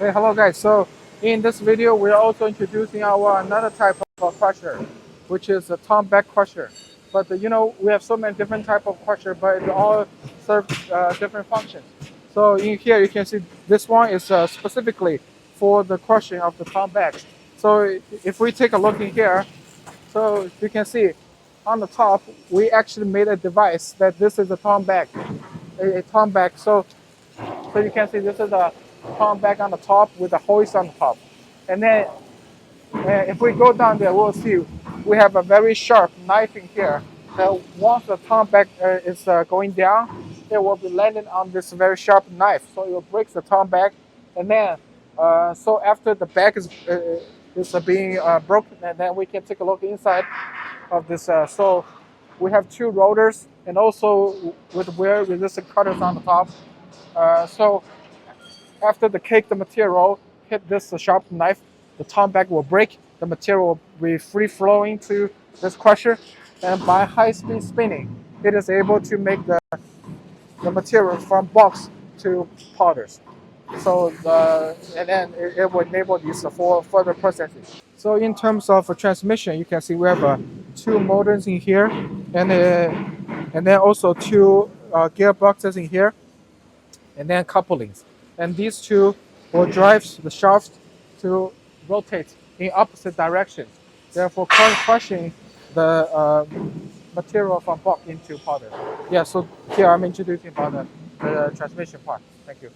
Hey, hello guys. So in this video, we are also introducing our another type of crusher, which is a Tonne back crusher. But we have so many different type of crusher, but it all serve different functions. So in here, you can see this one is specifically for the crushing of the Tonne back. So if we take a look in here, so you can see on the top, we actually made a device that this is a Tonne back, a Tonne back. So you can see this is a Tonne back on the top with a hoist on the top. And then if we go down there, we'll see we have a very sharp knife in here. Once the Tonne back is going down, it will be landing on this very sharp knife. So it will break the Tonne back. And then, so after the back is being broken, and then we can take a look inside of this. So we have two rotors and also with wear resistant cutters on the top. So after the material hit this sharp knife, the Tonne back will break. The material will be free flowing to this crusher, and by high speed spinning, it is able to make the material from box to powders. So and then it will enable this for further processing. So in terms of transmission, you can see we have two motors in here, and then also two gearboxes in here, and then couplings. And these two will drive the shaft to rotate in opposite directions, therefore crushing the material from bulk into powder. Yeah, so here I'm introducing about the transmission part. Thank you.